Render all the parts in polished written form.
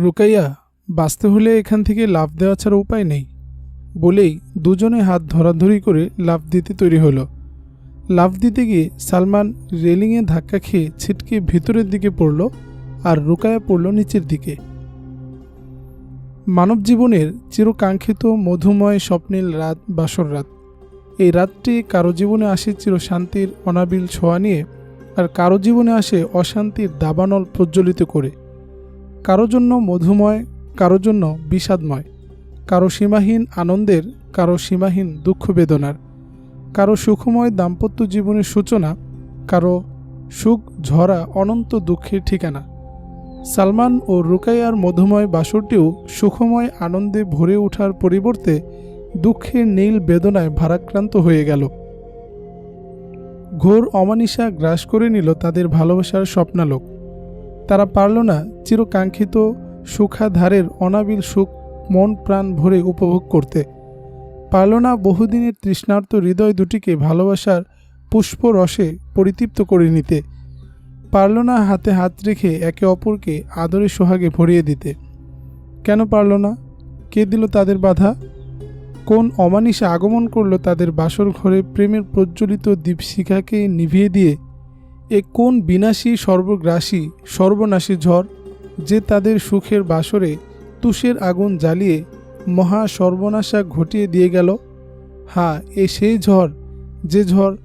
রুকাইয়া, বাঁচতে হলে এখান থেকে লাফ দেওয়া ছাড়া উপায় নেই বলেই দুজনে হাত ধরাধরি করে লাফ দিতে তৈরি হলো। লাফ দিতে গিয়ে সালমান রেলিংয়ে ধাক্কা খেয়ে ছিটকে ভিতরের দিকে পড়ল আর রুকাইয়া পড়ল নিচের দিকে। মানব জীবনের চিরকাঙ্ক্ষিত মধুময় স্বপ্নীল রাত বাসর রাত। এই রাতটি কারো জীবনে আসে চিরশান্তির অনাবিল ছোঁয়া নিয়ে, আর কারো জীবনে আসে অশান্তির দাবানল প্রজ্বলিত করে। কারো জন্য মধুময়, কারো জন্য বিষাদময়, কারো সীমাহীন আনন্দের, কারো সীমাহীন দুঃখ বেদনার, কারো সুখময় দাম্পত্য জীবনের সূচনা, কারো সুখ ঝরা অনন্ত দুঃখের ঠিকানা। সালমান ও রুকাইয়ার মধুময় বাসরটিও সুখময় আনন্দে ভরে ওঠার পরিবর্তে দুঃখের নীল বেদনায় ভারাক্রান্ত হয়ে গেল। ঘোর অমানিসা গ্রাস করে নিল তাদের ভালোবাসার স্বপ্নালোক। তারা পারল না চিরকাঙ্ক্ষিত সুখাধারের অনাবিল সুখ মন প্রাণ ভরে উপভোগ করতে, পারল না বহুদিনের তৃষ্ণার্ত হৃদয় দুটিকে ভালোবাসার পুষ্পরসে পরিতৃপ্ত করে নিতে, পারল না হাতে হাত রেখে একে অপরকে আদরে সোহাগে ভরিয়ে দিতে। কেন পারল না? কে দিল তাদের বাধা? কোন অমানিসা আগমন করল তাদের বাসর ঘরে প্রেমের প্রজ্বলিত দীপশিখাকে নিভিয়ে দিয়ে? এ কোন বিনাশী সর্বগ্রাসী সর্বনাশী ঝড় যে তাদের সুখের বাসরে তুষের আগুন জ্বালিয়ে মহা সর্বনাশা ঘটিয়ে দিয়ে গেল? হ্যাঁ, এ সেই ঝড়, যে ঝড়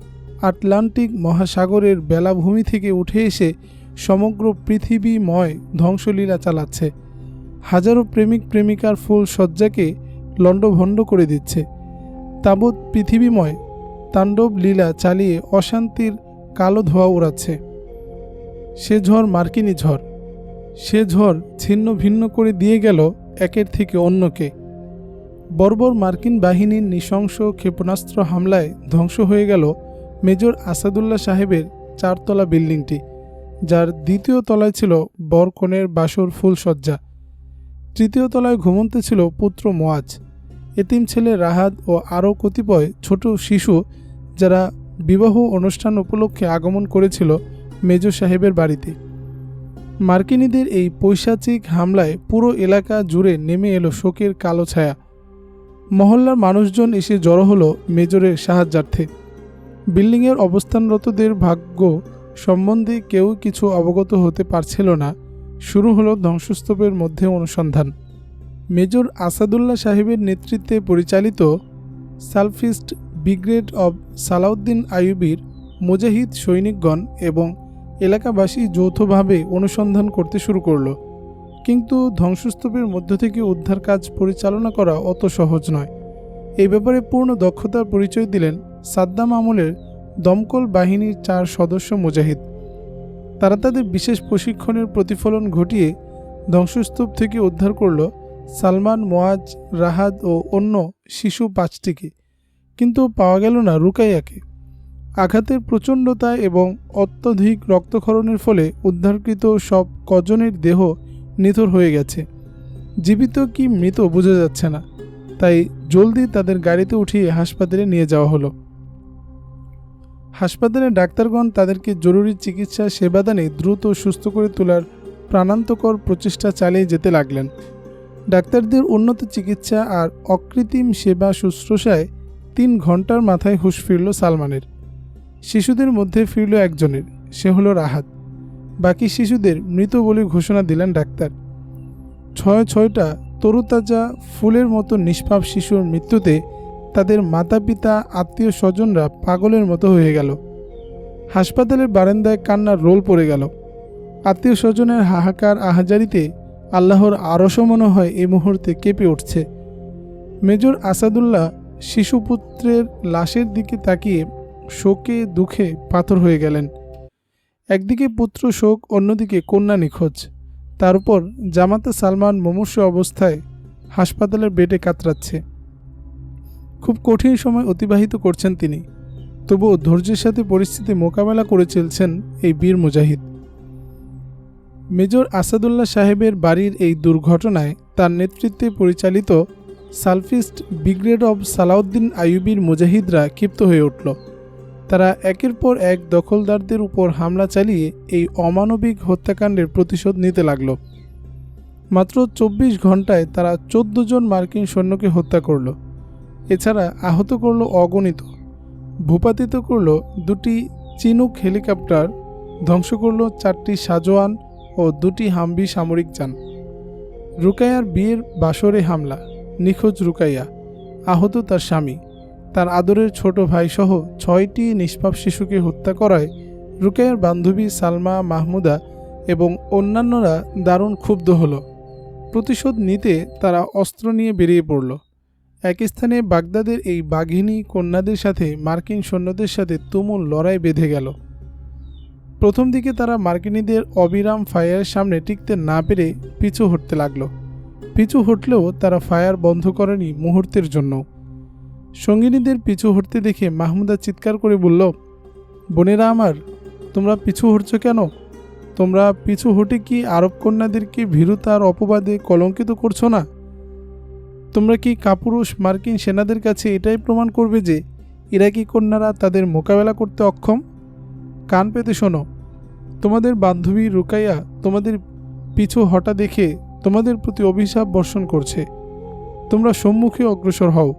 আটলান্টিক মহাসাগরের বেলাভূমি থেকে উঠে এসে সমগ্র পৃথিবীময় ধ্বংসলীলা চালাচ্ছে, হাজারো প্রেমিক প্রেমিকার ফুল সজ্জাকে লণ্ডভণ্ড করে দিচ্ছে, তাবৎ পৃথিবীময় তাণ্ডব লীলা চালিয়ে অশান্তির কালো ধোঁয়া উড়াচ্ছে। সে ঝড় মার্কিনী ঝড়। সে ঝড় ছিন্ন ভিন্ন করে দিয়ে গেল একের থেকে অন্যকে। বর্বর মার্কিন বাহিনীর নৃশংস ক্ষেপণাস্ত্র হামলায় ধ্বংস হয়ে গেল মেজর আসাদুল্লাহ সাহেবের 4তলা বিল্ডিংটি, যার 2য় তলায় ছিল বরকনের বাসর ফুলসজ্জা। 3য় তলায় ঘুমন্তে ছিল পুত্র মোয়াজ, এতিম ছেলে রাহাত ও আরও কতিপয় ছোট শিশু, যারা বিবাহ অনুষ্ঠান উপলক্ষে আগমন করেছিল মেজর সাহেবের বাড়িতে। মার্কিনীদের এই পৈশাচিক হামলায় পুরো এলাকা জুড়ে নেমে এলো শোকের কালো ছায়া। মহল্লার মানুষজন এসে জড়ো হলো মেজরের সাহায্যার্থে। বিল্ডিংয়ের অবস্থানরতদের ভাগ্য সম্বন্ধে কেউ কিছু অবগত হতে পারছিল না। শুরু হলো ধ্বংসস্তূপের মধ্যে অনুসন্ধান। মেজর আসাদুল্লাহ সাহেবের নেতৃত্বে পরিচালিত সালফিস্ট ব্রিগেড অব সালাউদ্দিন আইয়ুবীর মুজাহিদ সৈনিকগণ এবং এলাকাবাসী যৌথভাবে অনুসন্ধান করতে শুরু করল। কিন্তু ধ্বংসস্তূপের মধ্য থেকে উদ্ধার কাজ পরিচালনা করা অত সহজ নয়। এই ব্যাপারে পূর্ণ দক্ষতার পরিচয় দিলেন সাদ্দাম আমলের দমকল বাহিনীর 4 সদস্য মুজাহিদ। তারা তাদের বিশেষ প্রশিক্ষণের প্রতিফলন ঘটিয়ে ধ্বংসস্তূপ থেকে উদ্ধার করল সালমান, মোয়াজ, রাহাত ও অন্য শিশু 5টিকে, কিন্তু পাওয়া গেল না রুকাইয়াকে। আঘাতের প্রচণ্ডতায় এবং অত্যধিক রক্তক্ষরণের ফলে উদ্ধারকৃত সব কজনের দেহ নিথর হয়ে গেছে। জীবিত কি মৃত বোঝা যাচ্ছে না, তাই জলদি তাদের গাড়িতে উঠিয়ে হাসপাতালে নিয়ে যাওয়া হলো। হাসপাতালে ডাক্তারগণ তাদেরকে জরুরি চিকিৎসা সেবাদানে দ্রুত সুস্থ করে তোলার প্রাণান্তকর প্রচেষ্টা চালিয়ে যেতে লাগলেন। ডাক্তারদের উন্নত চিকিৎসা আর অকৃত্রিম সেবা শুশ্রূষায় 3 ঘন্টার মাথায় হুঁশ ফিরল সালমানের। শিশুদের মধ্যে ফিরল একজনের, সে হলো রাহাত। বাকি শিশুদের মৃত বলে ঘোষণা দিলেন ডাক্তার। 6টা তরুতাজা ফুলের মতো নিষ্পাপ শিশুর মৃত্যুতে তাদের মাতা পিতা আত্মীয় স্বজনরা পাগলের মতো হয়ে গেল। হাসপাতালের বারান্দায় কান্নার রোল পড়ে গেল। আত্মীয় স্বজনের হাহাকার আহাজারিতে আল্লাহর আরশও মনে হয় এই মুহূর্তে কেঁপে উঠছে। মেজর আসাদুল্লাহ শিশুপুত্রের লাশের দিকে তাকিয়ে শোকে দুঃখে পাথর হয়ে গেলেন। একদিকে পুত্র শোক, অন্যদিকে কন্যা নিখোঁজ, তার উপর জামাতা সালমান মুমূর্ষ অবস্থায় হাসপাতালের বেডে কাতরাচ্ছে। খুব কঠিন সময় অতিবাহিত করছেন তিনি, তবুও ধৈর্যের সাথে পরিস্থিতি মোকাবেলা করে চলছেন এই বীর মুজাহিদ। মেজর আসাদুল্লাহ সাহেবের বাড়ির এই দুর্ঘটনায় তার নেতৃত্বে পরিচালিত সালফিস্ট ব্রিগেড অব সালাউদ্দিন আইয়ুবীর মুজাহিদরা ক্ষিপ্ত হয়ে উঠল। তারা একের পর এক দখলদারদের উপর হামলা চালিয়ে এই অমানবিক হত্যাকাণ্ডের প্রতিশোধ নিতে লাগল। মাত্র ২৪ ঘন্টায় তারা ১৪ জন মার্কিন সৈন্যকে হত্যা করল। এছাড়া আহত করল অগণিত, ভূপাতিত করল ২টি চিনুক হেলিকপ্টার, ধ্বংস করল ৪টি সাজোয়ান ও ২টি হামভি সামরিক যান। রুকাইয়ার বিয়ের বাসরে হামলা, নিখোঁজ রুকাইয়া, আহত তার স্বামী, তার আদরের ছোট ভাইসহ ৬টি নিষ্পাপ শিশুকে হত্যা করায় রুকাইয়ার বান্ধবী সালমা মাহমুদা এবং অন্যান্যরা দারুণ ক্ষুব্ধ হল। প্রতিশোধ নিতে তারা অস্ত্র নিয়ে বেরিয়ে পড়ল। এক স্থানে বাগদাদের এই বাঘিনী কন্যাদের সাথে মার্কিন সৈন্যদের সাথে তুমুল লড়াই বেঁধে গেল। প্রথম দিকে তারা মার্কিনীদের অবিরাম ফায়ারের সামনে টিকতে না পেরে পিছু হটতে লাগলো। পিছু হটলেও তারা ফায়ার বন্ধ করেনি মুহূর্তের জন্য। সঙ্গিনীদের পিছু হটতে দেখে মাহমুদা চিৎকার করে বলল, বোনেরা আমার, তোমরা পিছু হটছ কেন? তোমরা পিছু হটে কি আরব কন্যাদেরকে ভীরুতার অপবাদে কলঙ্কিত করছো না? তোমরা কি কাপুরুষ মার্কিন সেনাদের কাছে এটাই প্রমাণ করবে যে ইরাকি কন্যারা তাদের মোকাবেলা করতে অক্ষম? কান পেতে শোনো, তোমাদের বান্ধবী রুকাইয়া তোমাদের পিছু হটা দেখে তোমাদের প্রতি অভিশাপ বর্ষণ করছে। তোমরা সম্মুখে অগ্রসর হও,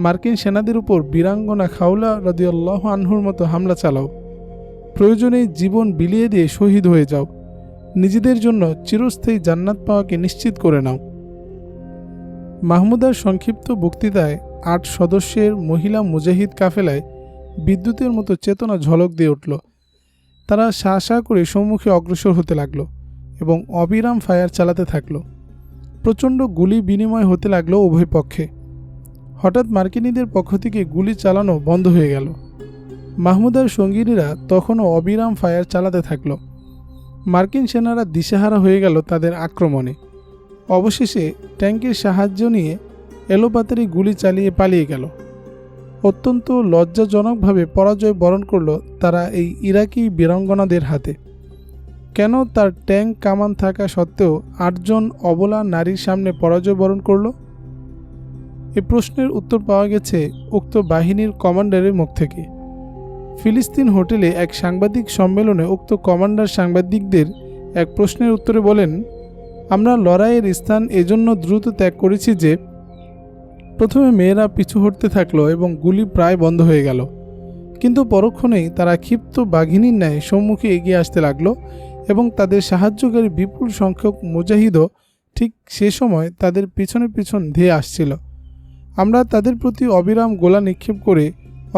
মার্কিন সেনাদের উপর বীরাঙ্গনা খাওলা রাদিয়াল্লাহু আনহুর মতো হামলা চালাও। প্রয়োজনে জীবন বিলিয়ে দিয়ে শহীদ হয়ে যাও। নিজেদের জন্য চিরস্থায়ী জান্নাত পাওয়াকে নিশ্চিত করে নাও। মাহমুদার সংক্ষিপ্ত বক্তৃতায় ৮ সদস্যের মহিলা মুজাহিদ কাফেলায় বিদ্যুতের মতো চেতনা ঝলক দিয়ে উঠল। তারা শা করে সম্মুখে অগ্রসর হতে লাগল এবং অবিরাম ফায়ার চালাতে থাকল। প্রচণ্ড গুলি বিনিময় হতে লাগলো উভয় পক্ষে। হঠাৎ মার্কিনীদের পক্ষ থেকে গুলি চালানো বন্ধ হয়ে গেল। মাহমুদার সঙ্গিনীরা তখনও অবিরাম ফায়ার চালাতে থাকল। মার্কিন সেনারা দিশেহারা হয়ে গেল তাদের আক্রমণে। অবশেষে ট্যাঙ্কের সাহায্য নিয়ে এলোপাতাড়ি গুলি চালিয়ে পালিয়ে গেল। অত্যন্ত লজ্জাজনকভাবে পরাজয় বরণ করল তারা এই ইরাকি বীরাঙ্গনাদের হাতে। কেন তার ট্যাঙ্ক কামান থাকা সত্ত্বেও ৮ জন অবলা নারীর সামনে পরাজয় বরণ করল? এ প্রশ্নের উত্তর পাওয়া গেছে উক্ত বাহিনীর কমান্ডারের মুখ থেকে। ফিলিস্তিন হোটেলে এক সাংবাদিক সম্মেলনে উক্ত কমান্ডার সাংবাদিকদের এক প্রশ্নের উত্তরে বলেন, আমরা লড়াইয়ের স্থান এজন্য দ্রুত ত্যাগ করেছি যে প্রথমে মেয়েরা পিছু হটতে থাকলো এবং গুলি প্রায় বন্ধ হয়ে গেল, কিন্তু পরক্ষণেই তারা ক্ষিপ্ত বাঘিনীর ন্যায় সম্মুখে এগিয়ে আসতে লাগলো এবং তাদের সাহায্যকারী বিপুল সংখ্যক মুজাহিদও ঠিক সে সময় তাদের পিছনে পিছন ধেয়ে আসছিল। আমরা তাদের প্রতি অবিরাম গোলা নিক্ষেপ করে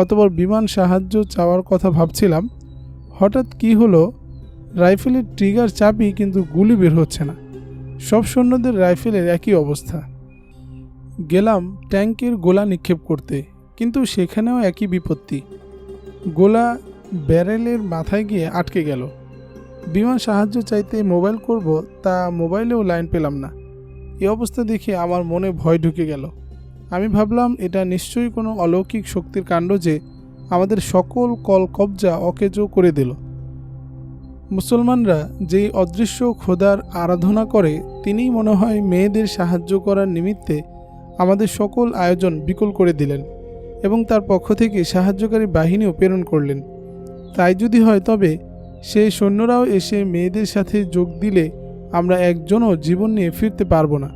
অতঃপর বিমান সাহায্য চাওয়ার কথা ভাবছিলাম। হঠাৎ কি হলো, রাইফেলের ট্রিগার চাপি কিন্তু গুলি বের হচ্ছে না। সব সৈন্যদের রাইফেলের একই অবস্থা। গেলাম ট্যাঙ্কের গোলা নিক্ষেপ করতে, কিন্তু সেখানেও একই বিপত্তি। গোলা ব্যারেলের মাথায় গিয়ে আটকে গেল। বিমান সাহায্য চাইতে মোবাইল করব, তা মোবাইলেও লাইন পেলাম না। এই অবস্থা দেখে আমার মনে ভয় ঢুকে গেল। আমি ভাবলাম এটা নিশ্চয়ই কোনো অলৌকিক শক্তির কাণ্ড যে আমাদের সকল কল কবজা অকেজো করে দিল। মুসলমানরা যেই অদৃশ্য খোদার আরাধনা করে তিনিই মনে হয় মেয়েদের সাহায্য করার নিমিত্তে আমাদের সকল আয়োজন বিকল করে দিলেন এবং তার পক্ষ থেকে সাহায্যকারী বাহিনীও প্রেরণ করলেন। তাই যদি হয় তবে সেই সৈন্যরাও এসে মেয়েদের সাথে যোগ দিলে আমরা একজনও জীবন নিয়ে ফিরতে পারবো না।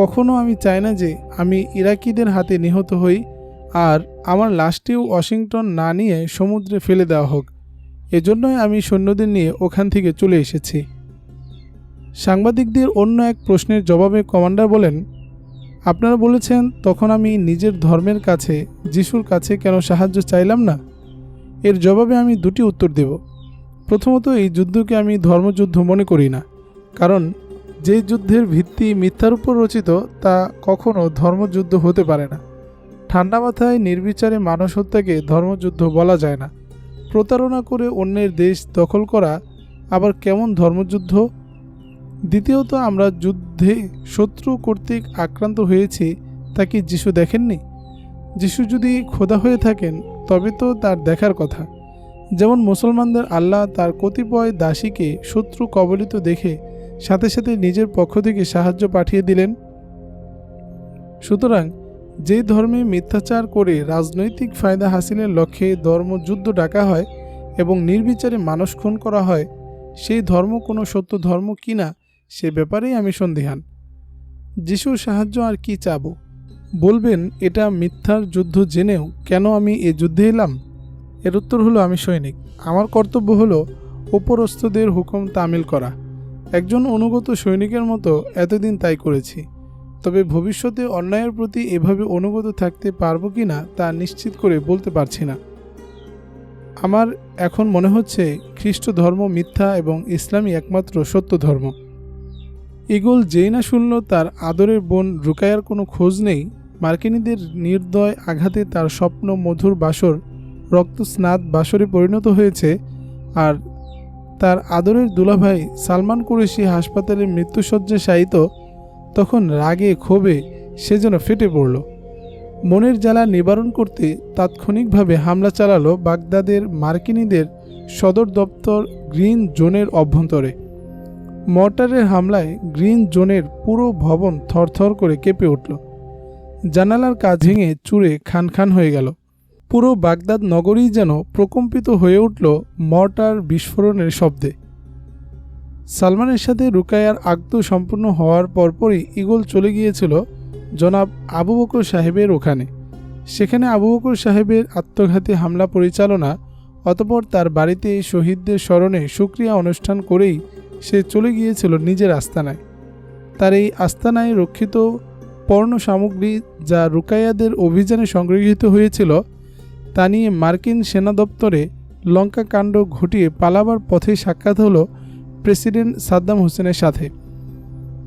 কখনো আমি চাই না যে আমি ইরাকিদের হাতে নিহত হই আর আমার লাশটিও ওয়াশিংটন না নিয়ে সমুদ্রে ফেলে দেওয়া হোক। এজন্যই আমি সৈন্যদের নিয়ে ওখান থেকে চলে এসেছি। সাংবাদিকদের অন্য এক প্রশ্নের জবাবে কমান্ডার বলেন, আপনারা বলেছেন তখন আমি নিজের ধর্মের কাছে যিশুর কাছে কেন সাহায্য চাইলাম না? এর জবাবে আমি দুটি উত্তর দেব। প্রথমত, এই যুদ্ধকে আমি ধর্মযুদ্ধ মনে করি না, কারণ যে যুদ্ধের ভিত্তি মিথ্যার উপর রচিত তা কখনো ধর্মযুদ্ধ হতে পারে না। ঠান্ডা মাথায় নির্বিচারে মানুষ হত্যাকে ধর্মযুদ্ধ বলা যায় না। প্রতারণা করে অন্যের দেশ দখল করা আবার কেমন ধর্মযুদ্ধ? দ্বিতীয়ত, আমরা যুদ্ধে শত্রু কর্তৃক আক্রান্ত হয়েছি তা কি যিশু দেখেননি? যিশু যদি খোদা হয়ে থাকেন তবে তো তার দেখার কথা। যেমন মুসলমানদের আল্লাহ তার কতিপয় দাসীকে শত্রু কবলিত দেখে সাথে সাথে নিজের পক্ষ থেকে সাহায্য পাঠিয়ে দিলেন। সুতরাং যে ধর্মে মিথ্যাচার করে রাজনৈতিক ফায়দা হাসিলের লক্ষ্যে ধর্মযুদ্ধ ডাকা হয় এবং নির্বিচারে মানুষ খুন করা হয়, সেই ধর্ম কোনো সত্য ধর্ম কিনা সে ব্যাপারেই আমি সন্দিহান। যিশুর সাহায্য আর কি চাব? বলবেন এটা মিথ্যার যুদ্ধ জেনেও কেন আমি এ যুদ্ধে এলাম? এর উত্তর হলো, আমি সৈনিক। আমার কর্তব্য হলো উপরস্থদের হুকুম তামিল করা। একজন অনুগত সৈনিকের মতো এতদিন তাই করেছি। তবে ভবিষ্যতে অন্যায়ের প্রতি এভাবে অনুগত থাকতে পারবো কি না তা নিশ্চিত করে বলতে পারছি না। আমার এখন মনে হচ্ছে খ্রিস্ট ধর্ম মিথ্যা এবং ইসলামই একমাত্র সত্য ধর্ম। ঈগল যেই না শুনল তার আদরের বোন রুকায়ার কোনো খোঁজ নেই, মার্কিনীদের নির্দয় আঘাতে তার স্বপ্ন মধুর বাসর রক্তস্নাত বাসরে পরিণত হয়েছে, আর তার আদরের দুলাভাই সালমান কুরেশি হাসপাতালে মৃত্যুশয্যায় শায়িত, তখন রাগে ক্ষোভে সে যেন ফেটে পড়ল। মনের জ্বালা নিবারণ করতে তাৎক্ষণিকভাবে হামলা চালালো বাগদাদের মার্কিনীদের সদর দপ্তর গ্রিন জোনের অভ্যন্তরে। মর্টারের হামলায় গ্রিন জোনের পুরো ভবন থরথর করে কেঁপে উঠল। জানালার কাঁচ ভেঙে চুরে খান খান হয়ে গেল। পুরো বাগদাদ নগরী যেন প্রকম্পিত হয়ে উঠল মর্টার বিস্ফোরণের শব্দে। সালমানের সাথে রুকায়ার আগত সম্পূর্ণ হওয়ার পরপরই ঈগল চলে গিয়েছিল জনাব আবু বকর সাহেবের ওখানে। সেখানে আবু বকর সাহেবের আত্মঘাতী হামলা পরিচালনা, অতঃপর তার বাড়িতে শহীদদের স্মরণে শুকরিয়া অনুষ্ঠান করেই সে চলে গিয়েছিল নিজের আস্তানায়। তার এই আস্তানায় রক্ষিত পর্ণ সামগ্রী যা রুকাইয়াদের অভিযানে সংগৃহীত হয়েছিল তা নিয়ে মার্কিন সেনা দপ্তরে লঙ্কা কাণ্ড ঘটিয়ে পালাবার পথে সাক্ষাৎ হলো প্রেসিডেন্ট সাদ্দাম হোসেনের সাথে।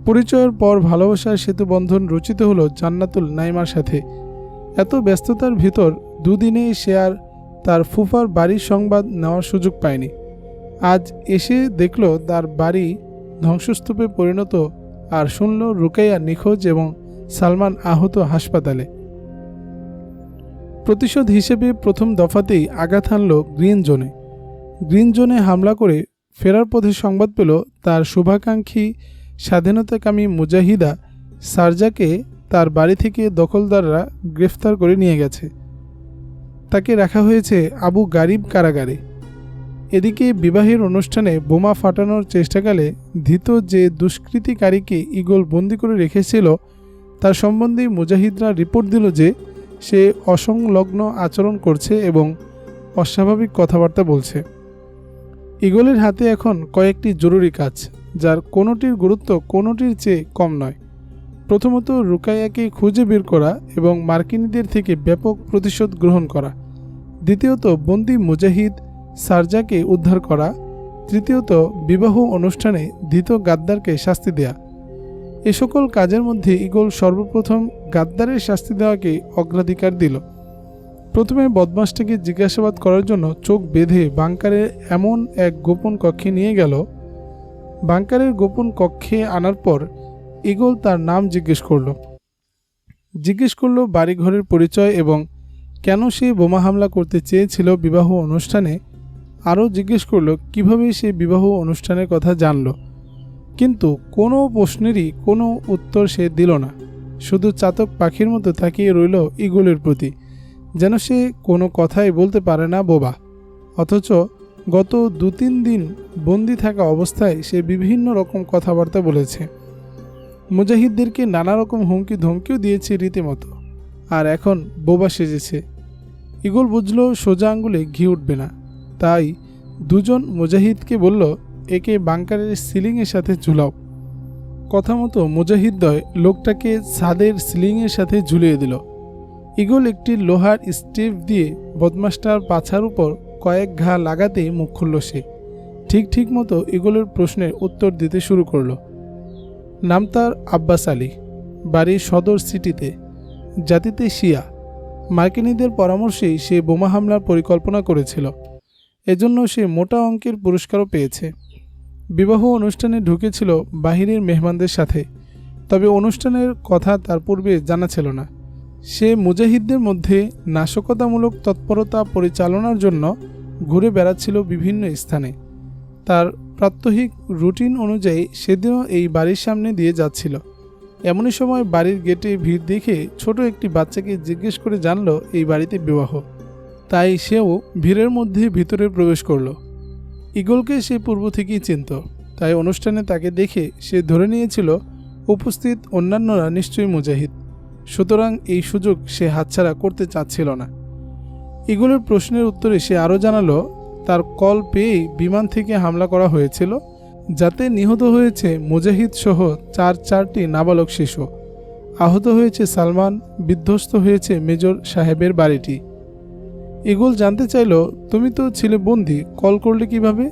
পরিচয়ের পর ভালোবাসার সেতুবন্ধন রচিত হলো জান্নাতুল নাইমার সাথে। এত ব্যস্ততার ভিতর দুদিনে সে আর তার ফুফার বাড়ির সংবাদ নেওয়ার সুযোগ পায়নি। আজ এসে দেখল তার বাড়ি ধ্বংসস্তূপে পরিণত, আর শুনল রুকাইয়া নিখোঁজ এবং সালমান আহত হাসপাতালে। প্রতিশোধ হিসেবে প্রথম দফাতেই আঘাত হানল গ্রিন জোনে। গ্রিন জোনে হামলা করে ফেরার পথে সংবাদ পেল তার শুভাকাঙ্ক্ষী স্বাধীনতাকামী মুজাহিদা সারজাকে তার বাড়ি থেকে দখলদাররা গ্রেফতার করে নিয়ে গেছে। তাকে রাখা হয়েছে আবু গারিব কারাগারে। এদিকে বিবাহের অনুষ্ঠানে বোমা ফাটানোর চেষ্টাকালে ধৃত যে দুষ্কৃতিকারীকে ঈগল বন্দি করে রেখেছিল তার সম্বন্ধে মুজাহিদরা রিপোর্ট দিল যে সে অসংলগ্ন আচরণ করছে এবং অস্বাভাবিক কথাবার্তা বলছে। ঈগলের হাতে এখন কয়েকটি জরুরি কাজ, যার কোনোটির গুরুত্ব কোনোটির চেয়ে কম নয়। প্রথমত রুকাইয়াকে খুঁজে বের করা এবং মার্কিনীদের থেকে ব্যাপক প্রতিশোধ গ্রহণ করা। দ্বিতীয়ত বন্দি মুজাহিদ সারজাকে উদ্ধার করা। তৃতীয়ত বিবাহ অনুষ্ঠানে ধৃত গাদ্দারকে শাস্তি দেয়া। এ সকল কাজের মধ্যে ঈগল সর্বপ্রথম গাদ্দারের শাস্তি দেওয়াকে অগ্রাধিকার দিল। প্রথমে বদমাশটাকে জিজ্ঞাসাবাদ করার জন্য চোখ বেঁধে বাংকারের এমন এক গোপন কক্ষে নিয়ে গেল। বাংকারের গোপন কক্ষে আনার পর ঈগল তার নাম জিজ্ঞেস করল বাড়িঘরের পরিচয় এবং কেন সে বোমা হামলা করতে চেয়েছিল বিবাহ অনুষ্ঠানে। আরও জিজ্ঞেস করল কিভাবে সে বিবাহ অনুষ্ঠানের কথা জানল। কিন্তু কোনো প্রশ্নেরই কোনো উত্তর সে দিল না, শুধু চাতক পাখির মতো তাকিয়ে রইল ঈগলের প্রতি, যেন সে কোনো কথাই বলতে পারে না, বোবা। অথচ গত 2-3 দিন বন্দি থাকা অবস্থায় সে বিভিন্ন রকম কথাবার্তা বলেছে, মুজাহিদদেরকে নানা রকম হুমকি ধমকিও দিয়েছে রীতিমতো, আর এখন বোবা সেজেছে। ঈগল বুঝল সোজা আঙ্গুলে ঘি উঠবে না, তাই দুজন মুজাহিদকে বলল, একে বাংকারের সিলিংয়ের সাথে ঝুলাও। কথা মতো মুজাহিদদ্বয় লোকটাকে ছাদের সিলিংয়ের সাথে ঝুলিয়ে দিল। ঈগল একটি লোহার স্টিভ দিয়ে বদমাশটার পাছার উপর কয়েক ঘা লাগাতেই মুখ খুলল সে। ঠিক মতো ঈগলের প্রশ্নের উত্তর দিতে শুরু করল। নাম তার আব্বাস আলী, বাড়ি সদর সিটিতে, জাতিতে শিয়া। মার্কিনীদের পরামর্শেই সে বোমা হামলার পরিকল্পনা করেছিল, এজন্য সে মোটা অঙ্কের পুরস্কারও পেয়েছে। বিবাহ অনুষ্ঠানে ঢুকেছিল বাহিরের মেহমানদের সাথে, তবে অনুষ্ঠানের কথা তার পূর্বে জানা ছিল না। সে মুজাহিদদের মধ্যে নাশকতামূলক তৎপরতা পরিচালনার জন্য ঘুরে বেড়াচ্ছিল বিভিন্ন স্থানে। তার প্রাত্যহিক রুটিন অনুযায়ী সেদিনও এই বাড়ির সামনে দিয়ে যাচ্ছিল। এমনই সময় বাড়ির গেটে ভিড় দেখে ছোট একটি বাচ্চাকে জিজ্ঞেস করে জানল এই বাড়িতে বিবাহ, তাই সেও ভিড়ের মধ্যে ভিতরে প্রবেশ করল। ঈগলকে সে পূর্ব থেকেই চিনত, তাই অনুষ্ঠানে তাকে দেখে সে ধরে নিয়েছিল উপস্থিত অন্যান্যরা নিশ্চয়ই মুজাহিদ, সুতরাং এই সুযোগ সে হাতছাড়া করতে চাচ্ছিল না। ইগলের প্রশ্নের উত্তরে সে আরও জানালো, তার কল পেয়েই বিমান থেকে হামলা করা হয়েছিল, যাতে নিহত হয়েছে মুজাহিদ সহ চারটি নাবালক শিশু, আহত হয়েছে সালমান, বিধ্বস্ত হয়েছে মেজর সাহেবের বাড়িটি। ইগল জানতে চাইল, তুমি তো ছিলে বন্দি, কল করলে কিভাবে?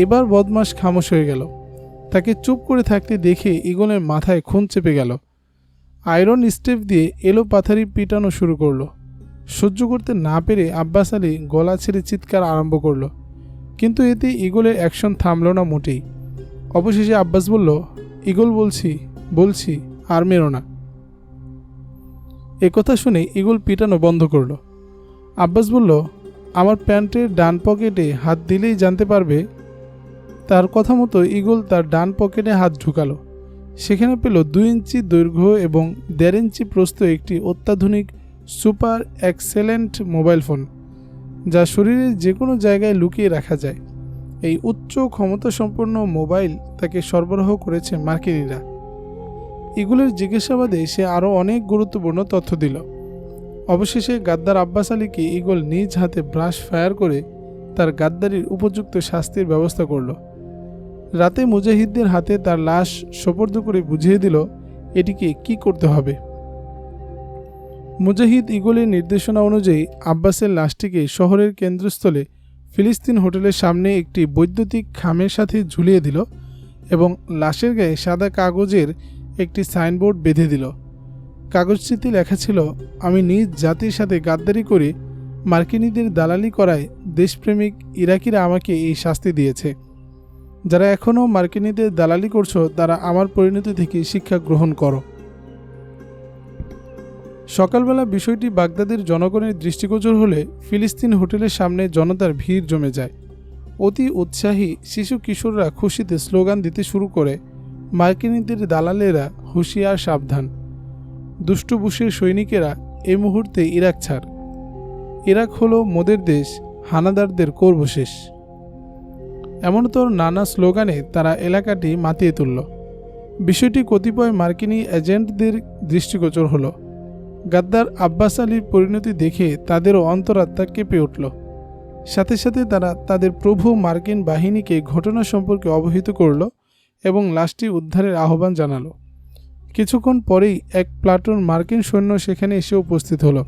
এবার বদমাশ খামোশ হয়ে গেল। তাকে চুপ করে থাকতে দেখে ইগলের মাথায় খুন চেপে গেল। আয়রন স্টেপ দিয়ে এলো পাথারি পিটানো শুরু করলো। সহ্য করতে না পেরে আব্বাস আলী গলা ছেড়ে চিৎকার আরম্ভ করলো, কিন্তু এতে ইগলের অ্যাকশন থামল না মোটেই। অবশেষে আব্বাস বলল, ইগল বলছি আর মেরো না। একথা শুনে ইগল পিটানো বন্ধ করলো। আব্বাস বলল, আমার প্যান্টের ডান পকেটে হাত দিলেই জানতে পারবে। তার কথা মতো ইগল তার ডান পকেটে হাত ঢুকালো। সেখানে পেল 2 ইঞ্চি দৈর্ঘ্য এবং 1.5 ইঞ্চি প্রস্থ একটি অত্যাধুনিক সুপার এক্সেলেন্ট মোবাইল ফোন, যা শরীরের যে কোনো জায়গায় লুকিয়ে রাখা যায়। এই উচ্চ ক্ষমতাসম্পন্ন মোবাইল তাকে সরবরাহ করেছে মার্কিনিরা। ইগলের জিজ্ঞাসাবাদে সে আরও অনেক গুরুত্বপূর্ণ তথ্য দিল। অবশেষে গাদ্দার আব্বাস আলীকে ইগল নিজ হাতে ব্রাশ ফায়ার করে তার গাদ্দারির উপযুক্ত শাস্তির ব্যবস্থা করল। রাতে মুজাহিদদের হাতে তার লাশ সোপর্দ করে বুঝিয়ে দিল এটিকে কি করতে হবে। মুজাহিদ ইগলের নির্দেশনা অনুযায়ী আব্বাসের লাশটিকে শহরের কেন্দ্রস্থলে ফিলিস্তিন হোটেলের সামনে একটি বৈদ্যুতিক খামের সাথে ঝুলিয়ে দিল এবং লাশের গায়ে সাদা কাগজের একটি সাইনবোর্ড বেঁধে দিল। কাগজটিতে লেখা ছিল, আমি নিজ জাতির সাথে গাদ্দারি করে মার্কিনীদের দালালি করায় দেশপ্রেমিক ইরাকিরা আমাকে এই শাস্তি দিয়েছে। যারা এখনও মার্কিনীদের দালালি করছো তারা আমার পরিণতি থেকে শিক্ষা গ্রহণ করো। সকালবেলা বিষয়টি বাগদাদের জনগণের দৃষ্টিগোচর হলে ফিলিস্তিন হোটেলের সামনে জনতার ভিড় জমে যায়। অতি উৎসাহী শিশু কিশোররা খুশিতে স্লোগান দিতে শুরু করে, মার্কিনীদের দালালেরা হুঁশিয়ার, সাবধান। দুষ্টু বুশের সৈনিকেরা এই মুহূর্তে ইরাক ছাড়। ইরাক হলো মোদের দেশ, হানাদারদের করব শেষ। এমনতর নানা স্লোগানে তারা এলাকাটি মাতিয়ে তুলল। বিষয়টি কতিপয় মার্কিনী এজেন্টদের দৃষ্টিগোচর হলো। গাদ্দার আব্বাস আলীর পরিণতি দেখে তাদেরও অন্তরাত্মা কেঁপে উঠল। সাথে সাথে তারা তাদের প্রভু মার্কিন বাহিনীকে ঘটনা সম্পর্কে অবহিত করল এবং লাশটি উদ্ধারের আহ্বান জানালো। কিছুক্ষণ পরেই এক প্লাটুন মার্কিন সৈন্য সেখানে এসে উপস্থিত হলো।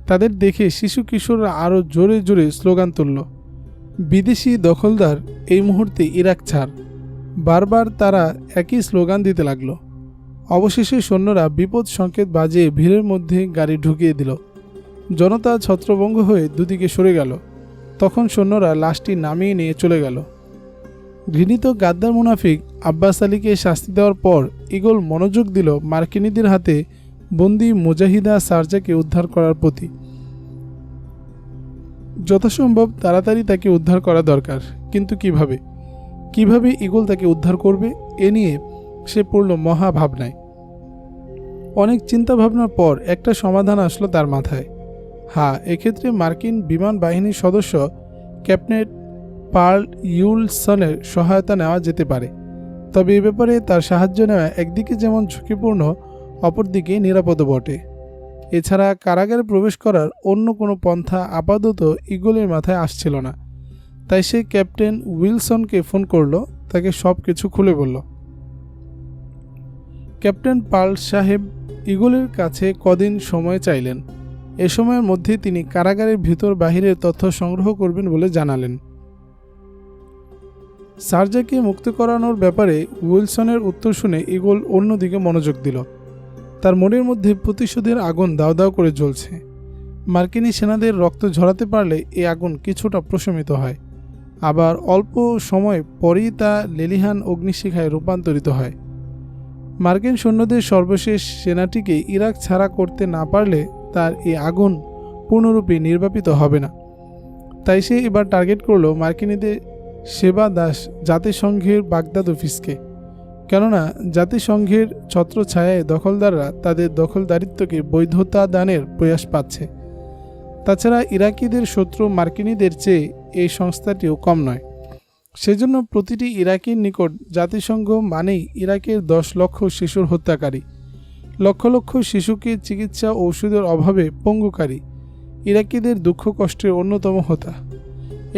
তাদের দেখে শিশু কিশোররা আরও জোরে জোরে স্লোগান তুলল, বিদেশি দখলদার এই মুহূর্তে ইরাক ছাড়। বারবার তারা একই স্লোগান দিতে লাগলো। অবশেষে সৈন্যরা বিপদ সংকেত বাজিয়ে ভিড়ের মধ্যে গাড়ি ঢুকিয়ে দিল। জনতা ছত্রভঙ্গ হয়ে দুদিকে সরে গেল। তখন সৈন্যরা লাশটি নামিয়ে নিয়ে চলে গেল। ঘৃণিত গাদ্দার মুনাফিক আব্বাস আলীকে শাস্তি দেওয়ার পর ইগল মনোযোগ দিল মার্কিনীদের হাতে বন্দি মুজাহিদা সারজাকে উদ্ধার করার প্রতি। যথাসম্ভব তাড়াতাড়ি তাকে উদ্ধার করা দরকার, কিন্তু কিভাবে ইগল তাকে উদ্ধার করবে এ নিয়ে সে পড়ল মহা ভাবনায়। অনেক চিন্তা ভাবনার পর একটা সমাধান আসলো তার মাথায়। হ্যাঁ, এক্ষেত্রে মার্কিন বিমান বাহিনীর সদস্য ক্যাপ্টেন পার্ল ইউলসনের সহায়তা নেওয়া যেতে পারে। তবে এ ব্যাপারে তার সাহায্য নেওয়া একদিকে যেমন ঝুঁকিপূর্ণ, অপরদিকে নিরাপদ বটে। এছাড়া কারাগারে প্রবেশ করার অন্য কোনো পন্থা আপাতত ইগলের মাথায় আসছিল না। তাই সে ক্যাপ্টেন উইলসনকে ফোন করল, তাকে সব কিছু খুলে বলল। ক্যাপ্টেন পার্ল সাহেব ইগলের কাছে কদিন সময় চাইলেন। এ সময়ের মধ্যে তিনি কারাগারের ভিতর বাহিরের তথ্য সংগ্রহ করবেন বলে জানালেন। সারজাকে মুক্ত করানোর ব্যাপারে উইলসনের উত্তর শুনে ইগল অন্যদিকে মনোযোগ দিল। তার মনের মধ্যে প্রতিশোধের আগুন দাও দাও করে জ্বলছে। মার্কিনী সেনাদের রক্ত ঝরাতে পারলে এই আগুন কিছুটা প্রশমিত হয়, আবার অল্প সময় পরেই তা লেলিহান অগ্নিশিখায় রূপান্তরিত হয়। মার্কিন সৈন্যদের সর্বশেষ সেনাটিকে ইরাক ছাড়া করতে না পারলে তার এই আগুন পূর্ণরূপে নির্বাপিত হবে না। তাই সে এবার টার্গেট করল মার্কিনীদের সেবা দাস জাতিসংঘের বাগদাদ অফিসকে। কেননা জাতিসংঘের ছত্রছায়ায় দখলদাররা তাদের দখলদারিত্বকে বৈধতা দানের প্রয়াস পাচ্ছে। তাছাড়া ইরাকিদের শত্রু মার্কিনীদের চেয়ে এই সংস্থাটিও কম নয়। সেজন্য প্রতিটি ইরাকির নিকট জাতিসংঘ মানেই ইরাকের 10 লক্ষ শিশুর হত্যাকারী, লক্ষ লক্ষ শিশুকে চিকিৎসা ঔষধের অভাবে পঙ্গুকারী, ইরাকিদের দুঃখ কষ্টের অন্যতম হোতা।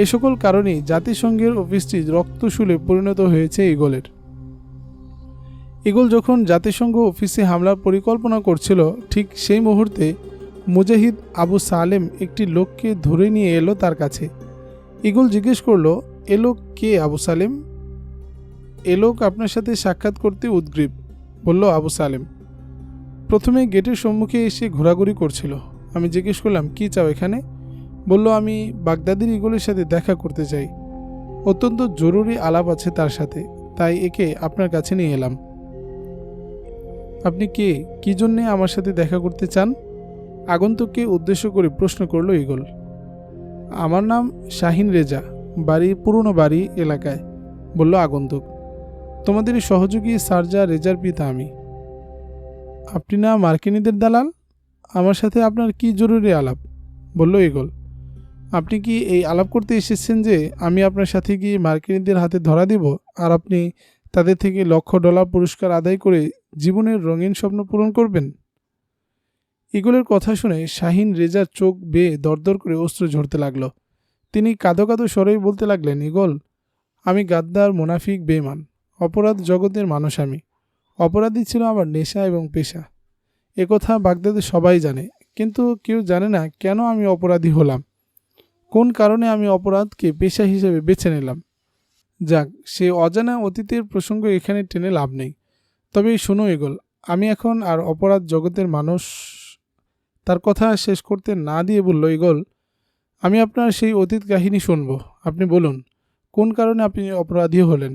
এ সকল কারণেই জাতিসংঘের অফিসটি রক্তশূলে পরিণত হয়েছে ঈগলের। ঈগল যখন জাতিসংঘ অফিসে হামলার পরিকল্পনা করছিল, ঠিক সেই মুহূর্তে মুজাহিদ আবু সালেম একটি লোককে ধরে নিয়ে এলো তার কাছে। ঈগল জিজ্ঞেস করলো, এ লোক কে আবু সালেম? এ লোক আপনার সাথে সাক্ষাৎ করতে উদগ্রীব, বলল আবু সালেম। প্রথমে গেটের সম্মুখে এসে ঘোরাঘুরি করছিল। আমি জিজ্ঞেস করলাম, কি চাও এখানে? বলল, আমি বাগদাদের ঈগলের সাথে দেখা করতে চাই। অত্যন্ত জরুরি আলাপ আছে তার সাথে, তাই একে আপনার কাছে নিয়ে এলাম। আপনি কে? কি জন্যে আমার সাথে দেখা করতে চান? আগন্তুককে উদ্দেশ্য করে প্রশ্ন করল ঈগল। আমার নাম শাহিন রেজা, বাড়ি পুরনো বাড়ি এলাকায়, বলল আগন্তুক। তোমাদের সহযোগী সারজা রেজার পিতা আমি। আপনি না মার্কিনীদের দালাল? আমার সাথে আপনার কি জরুরি আলাপ? বলল ঈগল। আপনি কি এই আলাপ করতে এসেছেন যে আমি আপনার সাথে গিয়ে মার্কিনীদের হাতে ধরা দিব, আর আপনি তাদের থেকে $1,00,000 পুরস্কার আদায় করে জীবনের রঙিন স্বপ্ন পূরণ করবেন? ঈগলের কথা শুনে শাহিন রেজার চোখ বেয়ে দরদর করে অশ্রু ঝরতে লাগলো। তিনি কাঁদো কাঁদো স্বরেই বলতে লাগলেন, ঈগল, আমি গাদ্দার, মুনাফিক, বেঈমান, অপরাধ জগতের মানুষ। আমি অপরাধী ছিল আমার নেশা এবং পেশা। একথা বাগদাদে সবাই জানে, কিন্তু কেউ জানে না কেন আমি অপরাধী হলাম, কোন কারণে আমি অপরাধকে পেশা হিসেবে বেছে নিলাম। যাক, সে অজানা অতীতের প্রসঙ্গ এখানে টেনে লাভ নেই। তবে শোনো ঈগল, আমি এখন আর অপরাধ জগতের মানুষ। তার কথা শেষ করতে না দিয়ে বলল ঈগল, আমি আপনার সেই অতীত কাহিনী শুনব। আপনি বলুন, কোন কারণে আপনি অপরাধী হলেন?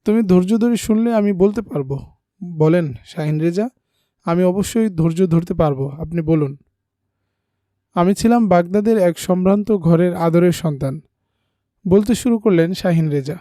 তুমি ধৈর্য ধরে শুনলে আমি বলতে পারবো। বলেন শাহিন রেজা, আমি অবশ্যই ধৈর্য ধরতে পারবো, আপনি বলুন। আমি ছিলাম বাগদাদের এক সম্ভ্রান্ত ঘরের আদরের সন্তান, বলতে শুরু করলেন শাহিন রেজা।